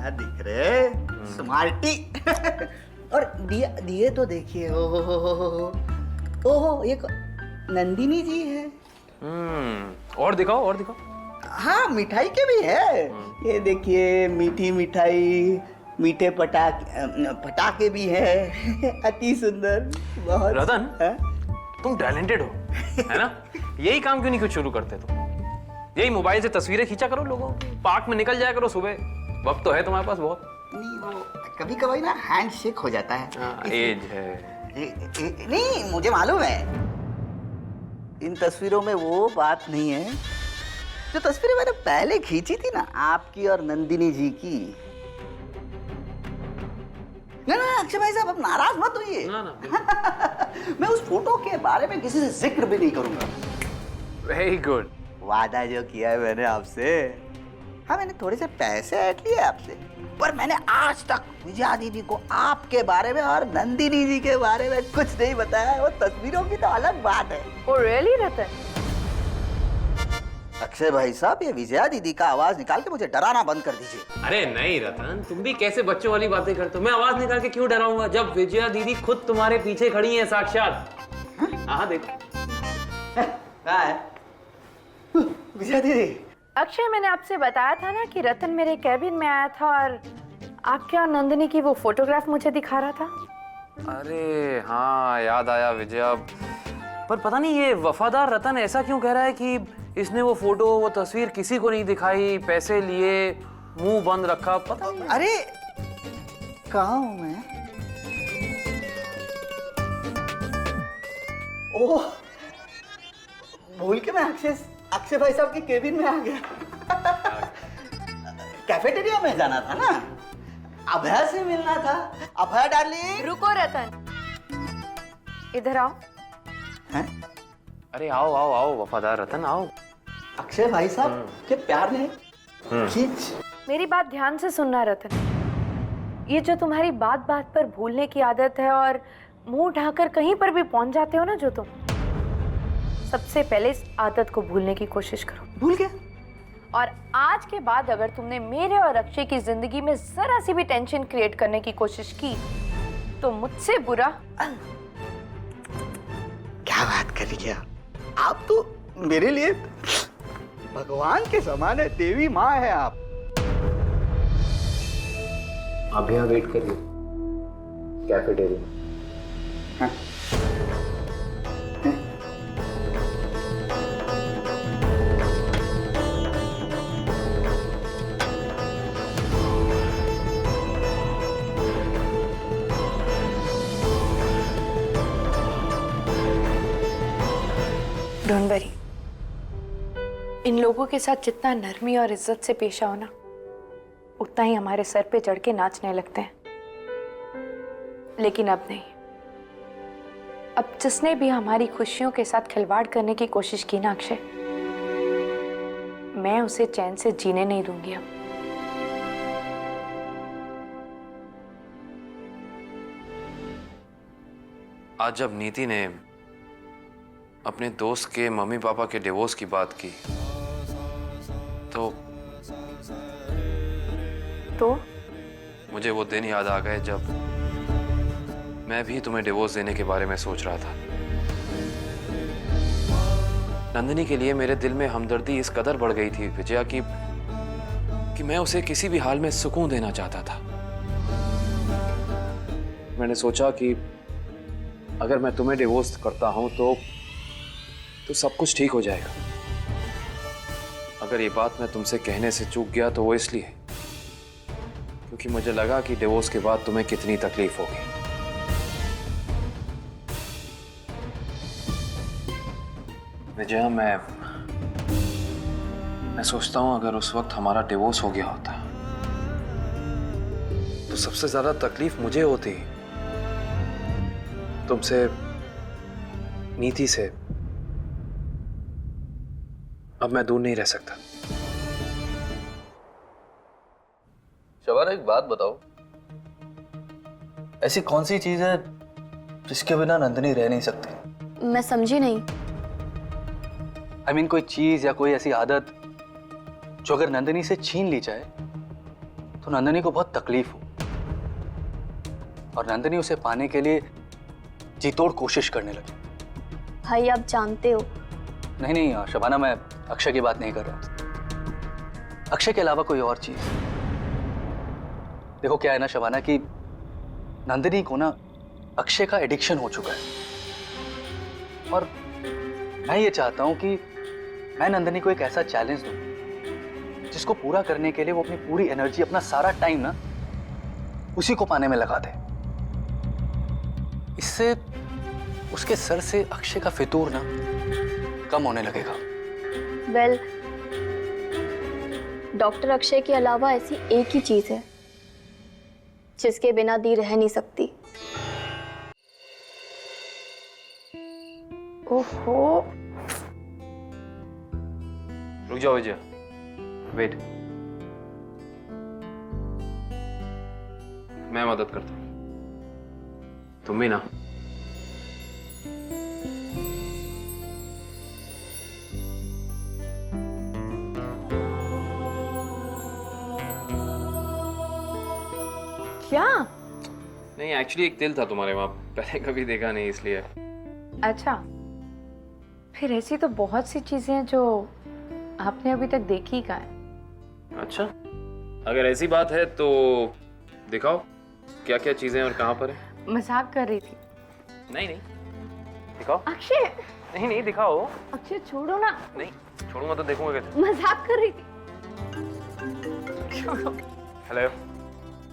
क्या दिख रहे, स्मार्टी। और दिए दिए तो देखिए, ओहो ये नंदिनी जी है। और दिखाओ और दिखाओ। हाँ, मिठाई के भी है। ये देखिए, मीठी मिठाई, मीठे पटाखे भी है। अति सुंदर, बहुत। रतन, है? तुम टैलेंटेड हो, है ना? यही काम क्यों नहीं कुछ शुरू करते तुम? यही मोबाइल से तस्वीरें खींचा करो लोगों, पार्क में निकल जाया करो सुबह, वक्त तो है तुम्हारे पास बहुत। नहीं, वो कभी कभी ना हैंड शेक हो जाता है। एज है। नहीं, मुझे मालूम है। इन तस्वीरों में वो बात नहीं है जो तस्वीरें मैंने पहले खींची थी ना, आपकी और नंदिनी जी की। ना ना अक्षय भाई साहब, अब नाराज मत होइए। मैं उस फोटो के बारे में किसी से जिक्र भी नहीं करूंगा। Very good. वादा जो किया है मैंने आपसे। हाँ, मैंने थोड़े से पैसे ऐड लिए आपसे, पर मैंने आज तक विजया दीदी को आपके बारे में और नंदिनी जी के बारे में कुछ नहीं बताया। वो तस्वीरों की तो अलग बात है। Oh really, रतन? अक्षय भाई साहब, ये विजया दीदी का आवाज निकाल के मुझे डराना बंद कर दीजिए। अरे नहीं रतन, तुम भी कैसे बच्चों वाली बातें करते हो? मैं आवाज निकाल के क्यों डराऊंगा जब विजया दीदी खुद तुम्हारे पीछे खड़ी हैं साक्षात। हाँ देखो। कहाँ है विजया दीदी? अक्षय, मैंने आपसे बताया था ना कि रतन मेरे कैबिन में आया था और आपके और नंदिनी की वो फोटोग्राफ मुझे दिखा रहा था। अरे हाँ, याद आया विजया। पर पता नहीं ये वफादार रतन ऐसा क्यों कह रहा है कि इसने वो फोटो, वो तस्वीर किसी को नहीं दिखाई, पैसे लिए, मुंह बंद रखा, पता नहीं। अरे कहाँ हूँ मैं? ओह, भूल के मैं अक्षय भाई साहब के केबिन में आ गया। कैफेटेरिया में जाना था ना, अभय से मिलना था। अभय डार्लिंग। रुको रतन, इधर आओ। हैं? अरे आओ आओ आओ वफादार रतन, आओ। अक्षय भाई साहब के प्यार ने खींच। मेरी बात ध्यान से सुनना रतन। ये जो तुम्हारी बात बात पर भूलने की आदत है और मुंह उठाकर कहीं पर भी पहुंच जाते हो ना जो तुम, सबसे पहले इस आदत को भूलने की कोशिश करो। भूल गया? और आज के बाद अगर तुमने मेरे और अक्षय की जिंदगी में जरा सी भी टेंशन क्रिएट करने की कोशिश की तो मुझसे बुरा। क्या बात कर रही है आप? तो मेरे लिए भगवान के समान है, देवी माँ है आप। आप यहाँ वेट करिए कैफेटेरिया। हाँ। डोंट वरी, इन लोगों के साथ जितना नरमी और इज्जत से पेश आओ ना, उतना ही हमारे सर पे चढ़ के नाचने लगते हैं। लेकिन अब नहीं। अब जिसने भी हमारी खुशियों के साथ खिलवाड़ करने की कोशिश की ना अक्षय, मैं उसे चैन से जीने नहीं दूंगी अब। आज जब नीति ने अपने दोस्त के मम्मी पापा के डिवोर्स की बात की तो मुझे वो दिन याद आ गए जब मैं भी तुम्हें डिवोर्स देने के बारे में सोच रहा था। नंदिनी के लिए मेरे दिल में हमदर्दी इस कदर बढ़ गई थी विजया कि मैं उसे किसी भी हाल में सुकून देना चाहता था। मैंने सोचा कि अगर मैं तुम्हें डिवोर्स करता हूं तो सब कुछ ठीक हो जाएगा। अगर ये बात मैं तुमसे कहने से चूक गया तो वो इसलिए क्योंकि मुझे लगा कि डिवोर्स के बाद तुम्हें कितनी तकलीफ होगी। विजया, मैं सोचता हूं अगर उस वक्त हमारा डिवोर्स हो गया होता तो सबसे ज्यादा तकलीफ मुझे होती, तुमसे, नीति से। अब मैं दूर नहीं रह सकता। शबाना, एक बात बताओ, ऐसी कौन सी चीज है जिसके बिना नंदिनी रह नहीं सकती? मैं समझी नहीं। I mean, कोई चीज या कोई ऐसी आदत जो अगर नंदिनी से छीन ली जाए तो तो नंदिनी को बहुत तकलीफ हो और नंदिनी उसे पाने के लिए जी तोड़ कोशिश करने लगी। भाई आप जानते हो। नहीं नहीं शबाना, मैं अक्षय की बात नहीं कर रहा। अक्षय के अलावा कोई और चीज। देखो क्या है ना शबाना कि नंदिनी को ना अक्षय का एडिक्शन हो चुका है और मैं ये चाहता हूं कि मैं नंदिनी को एक ऐसा चैलेंज दूं जिसको पूरा करने के लिए वो अपनी पूरी एनर्जी, अपना सारा टाइम ना उसी को पाने में लगा दे। इससे उसके सर से अक्षय का फितूर ना कम होने लगेगा। वेल, डॉक्टर अक्षय के अलावा ऐसी एक ही चीज है जिसके बिना दी रह नहीं सकती। ओहो, रुक जाओ विजय, वेट, मैं मदद करता हूँ, तुम भी ना। क्या? नहीं, एक्चुअली एक तिल था तुम्हारे वहां, पहले कभी देखा नहीं इसलिए। अच्छा, फिर ऐसी तो बहुत सी चीजें हैं जो आपने अभी तक देखी कहाँ है। अच्छा, अगर ऐसी बात है तो दिखाओ क्या क्या चीजें और कहाँ पर है। मजाक कर रही थी। नहीं नहीं, दिखाओ। अक्षय, नहीं नहीं, दिखाओ। अक्षय छोड़ो ना। नहीं, छोड़ूंगा तो देखूंगा कैसे। मजाक कर रही थी। छोड़ो। हेलो,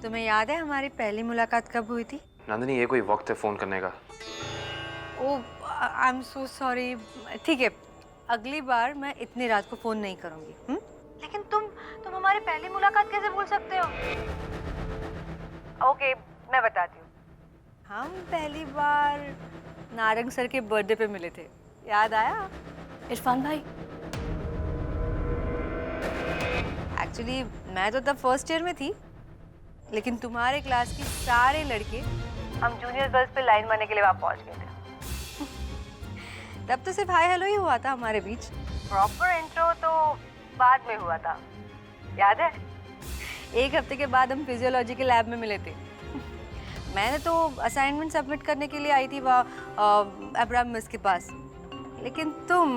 तुम्हें याद है हमारी पहली मुलाकात कब हुई थी? नंदिनी, ये कोई वक्त है फोन करने का? ओ, आई एम सो सॉरी। ठीक है, अगली बार मैं इतनी रात को फोन नहीं करूंगी। लेकिन तुम हमारी पहली मुलाकात कैसे भूल सकते हो? ओके, मैं बताती हूँ। हम पहली बार नारंग सर के बर्थडे पे मिले थे, याद आया? इरफान भाई, एक्चुअली मैं तो तब फर्स्ट ईयर में थी, लेकिन तुम्हारे क्लास के सारे लड़के हम जूनियर गर्ल्स पे लाइन मारने के लिए वहाँ पहुँच गए थे। तब तो सिर्फ हाय हेलो ही हुआ था हमारे बीच, प्रॉपर इंट्रो तो बाद में हुआ था, याद है? एक हफ्ते के बाद हम फिजियोलॉजी के लैब में मिले थे। मैंने तो असाइनमेंट सबमिट करने के लिए आई थी वहाँ अब्राहम मिस के पास, लेकिन तुम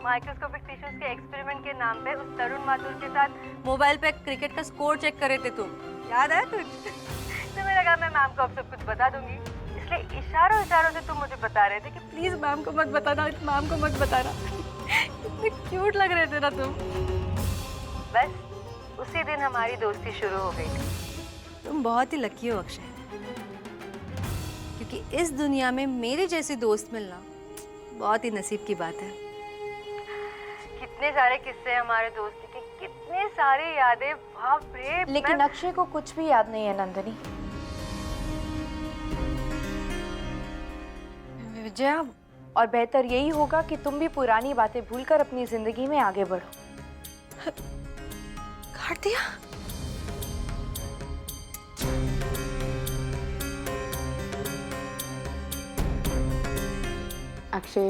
माइक्रोस्कोपिक टिश्यूज के एक्सपेरिमेंट के नाम पे उस तरुण माथुर के साथ मोबाइल पे क्रिकेट का स्कोर चेक कर रहे थे तुम, याद है कुछ? तुम्हें लगा मैं मैम को अब सब कुछ बता दूंगी, इसलिए इशारों से तुम मुझे बता रहे थे कि प्लीज मैम को मत बताना, मैम को मत बताना। इतने क्यूट लग रहे थे ना तुम। बस उसी दिन हमारी दोस्ती शुरू हो गई थी। तुम बहुत ही लकी हो अक्षय, क्योंकि इस दुनिया में मेरे जैसे दोस्त मिलना बहुत ही नसीब की बात है। कितने सारे किस्से हमारे दोस्ती के, कितने सारी यादें, बाप रे। लेकिन अक्षय को कुछ भी याद नहीं है नंदिनी। विजया, और बेहतर यही होगा कि तुम भी पुरानी बातें भूलकर अपनी जिंदगी में आगे बढ़ो। काट दिया? अक्षय,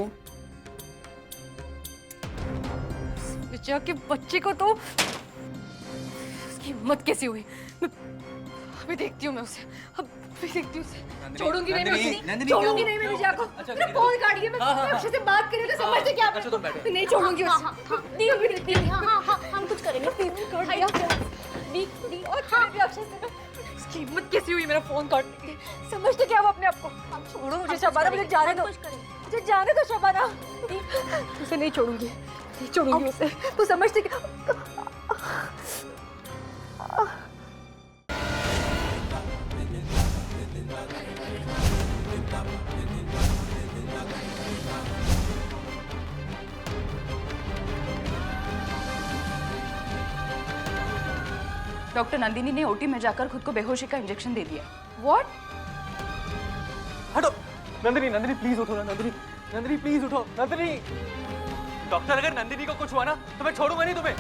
विजया के बच्चे को तो उसकी हिम्मत कैसी हुई? अभी देखती हूँ मैं उसे, अभी देखती हूँ उसे। छोड़ूंगी नहीं मैं उसे, छोड़ूंगी नहीं मैं विजया को। मेरा फोन काटिए, मैं अक्षय से बात करी तो समझते क्या? नहीं छोड़ूंगी उसे, नहीं अभी देखती हूँ। हम कुछ करेंगे। उसकी हिम्मत कैसी हुई मेरा फोन काटने की? समझते क्या वो अपने आप को? छोड़ो मुझे शबाना, मुझे जाने दो, मुझे जाने दो शबाना। उसे नहीं छोड़ूंगी, नहीं छोड़ूंगी उसे। तू समझते क्या? डॉक्टर नंदिनी ने ओटी में जाकर खुद को बेहोशी का इंजेक्शन दे दिया। What? हटो नंदिनी, नंदिनी प्लीज उठो ना, नंदिनी, नंदिनी प्लीज उठो, नंदिनी। डॉक्टर, अगर नंदिनी को कुछ हुआ ना तो मैं छोड़ूंगा नहीं तुम्हें।